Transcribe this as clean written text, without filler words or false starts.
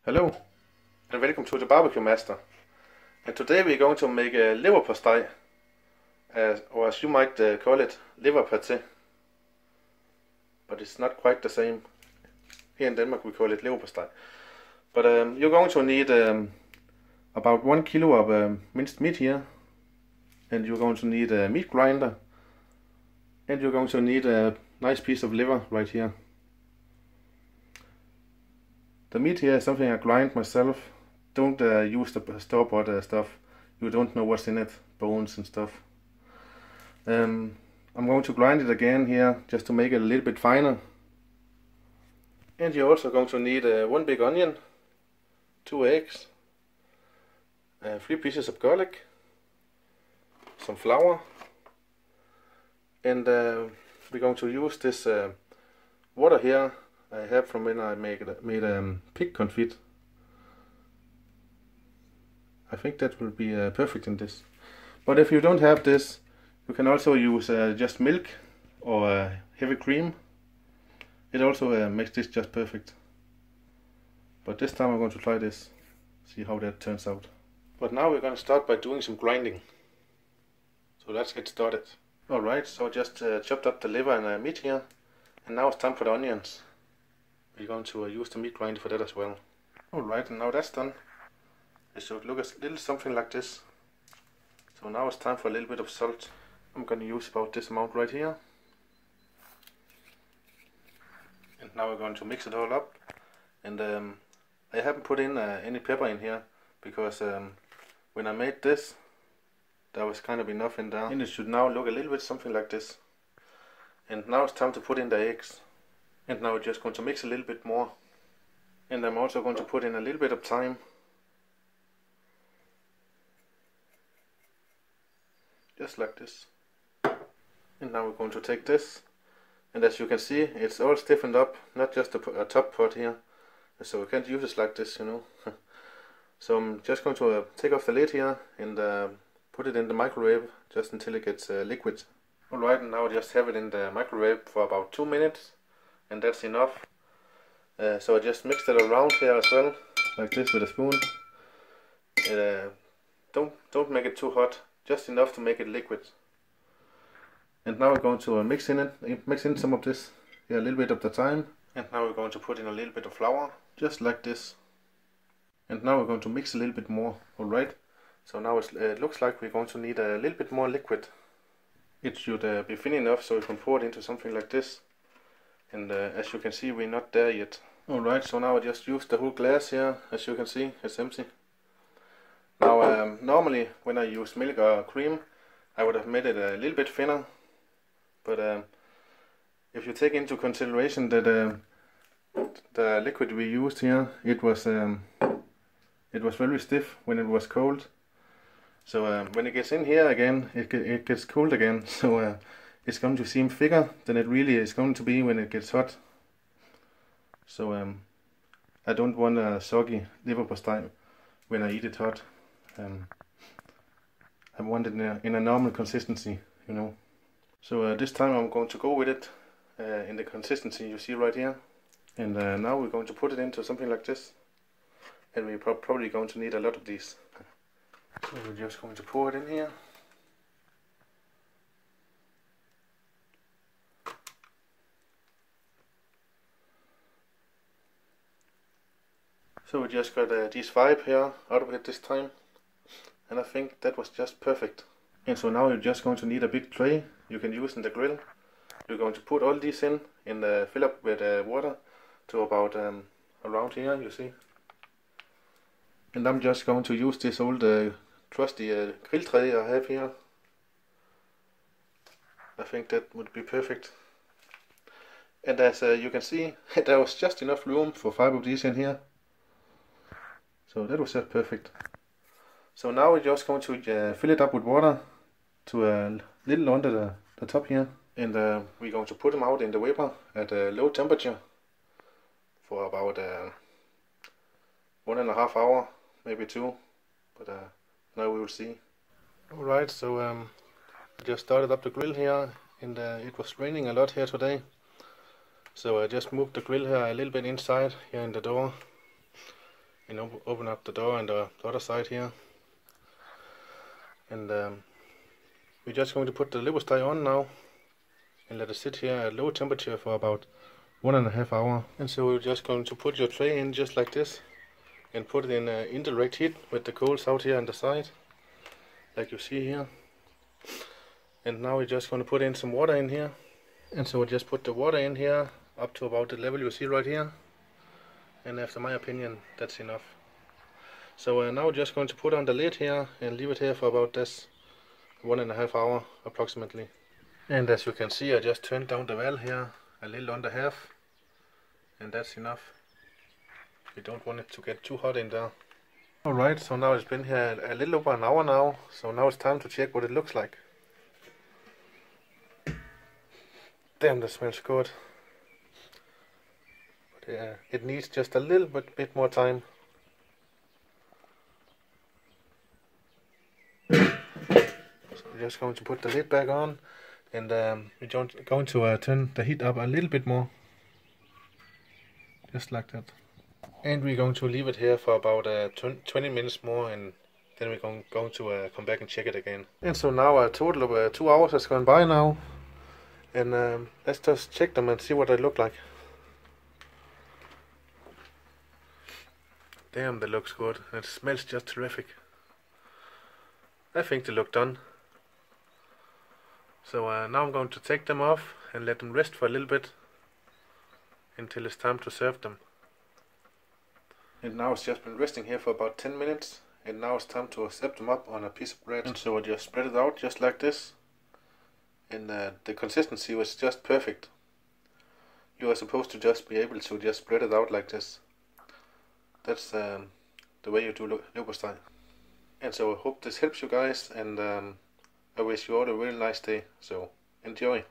Hello and welcome to the Barbecue Master. And today we're going to make a leverpostej, or as you might call it, liver pate. But it's not quite the same. Here in Denmark we call it leverpostej. But you're going to need about 1 kilo of minced meat here. And you're going to need a meat grinder. And you're going to need a nice piece of liver right here. The meat here is something I grind myself. Don't use the store-bought stuff. You don't know what's in it, bones and stuff. I'm going to grind it again here, just to make it a little bit finer. And you're also going to need 1 big onion, 2 eggs, 3 pieces of garlic, some flour, and we're going to use this water here I have from when I made pig confit. I think that will be perfect in this. But if you don't have this, you can also use just milk or heavy cream. It also makes this just perfect. But this time I'm going to try this, see how that turns out. But now we're going to start by doing some grinding. So let's get started. Alright, so just chopped up the liver and meat here. And now it's time for the onions. We're going to use the meat grinder for that as well. Alright, and now that's done. It should look a little something like this. So now it's time for a little bit of salt. I'm going to use about this amount right here. And now we're going to mix it all up. And I haven't put in any pepper in here, because when I made this, there was kind of enough in there. And it should now look a little bit something like this. And now it's time to put in the eggs. And now we're just going to mix a little bit more. And I'm also going to put in a little bit of thyme. Just like this. And now we're going to take this. And as you can see, it's all stiffened up, not just a top part here. So we can't use it like this, you know. So I'm just going to take off the lid here and put it in the microwave just until it gets liquid. Alright, and now I just have it in the microwave for about 2 minutes. And that's enough. So I just mixed it around here as well, like this with a spoon. Don't make it too hot, just enough to make it liquid. And now we're going to mix in some of this, a little bit of the thyme. And now we're going to put in a little bit of flour, just like this. And now we're going to mix a little bit more. Alright, so now it looks like we're going to need a little bit more liquid. It should be thin enough so we can pour it into something like this. And as you can see, we're not there yet. Alright, so now I just used the whole glass here. As you can see, it's empty. Now normally when I use milk or cream, I would have made it a little bit thinner. But if you take into consideration that the liquid we used here, it was very stiff when it was cold. So when it gets in here again, it gets cold again. So it's going to seem thicker than it really is going to be when it gets hot. So I don't want a soggy leverpostej when I eat it hot. I want it in a normal consistency, you know. So this time I'm going to go with it in the consistency you see right here. And now we're going to put it into something like this. And we're probably going to need a lot of these. So we're just going to pour it in here. So we just got these 5 here out of it this time. And I think that was just perfect. And so now you're just going to need a big tray you can use in the grill. You're going to put all these in fill up with water to about around here, you see. And I'm just going to use this old trusty grill tray I have here. I think that would be perfect. And as you can see, there was just enough room for 5 of these in here. So that was just perfect. So now we're just going to fill it up with water to a little under the top here. And we're going to put them out in the vapor at a low temperature for about 1.5 hours, maybe 2. But now we will see. Alright, so I just started up the grill here, and it was raining a lot here today. So I just moved the grill here a little bit inside here in the door. and open up the door on the other side here. And we're just going to put the Leberstein on now and let it sit here at low temperature for about 1.5 hours. And so we're just going to put your tray in just like this and put it in indirect heat with the coals out here on the side, like you see here. And now we're just going to put in some water in here. And so we'll just put the water in here up to about the level you see right here. And after my opinion, that's enough. So now we're just going to put on the lid here and leave it here for about this 1.5 hours approximately. And as you can see, I just turned down the valve here a little under half, and that's enough. We don't want it to get too hot in there. Alright, so now it's been here a little over an hour now, so now it's time to check what it looks like. Damn, that smells good. But it needs just a little bit more time. So we're just going to put the lid back on, and we're going to turn the heat up a little bit more. Just like that. And we're going to leave it here for about 20 minutes more, and then we're going to come back and check it again. And so now a total of 2 hours has gone by now, and let's just check them and see what they look like. Damn, that looks good. It smells just terrific. I think they look done. So now I'm going to take them off and let them rest for a little bit until it's time to serve them. And now it's just been resting here for about 10 minutes, and now it's time to set them up on a piece of bread. And so I just spread it out just like this, and the consistency was just perfect. You are supposed to just be able to just spread it out like this. That's the way you do Leberstein. And so I hope this helps you guys, and I wish you all a really nice day, so enjoy.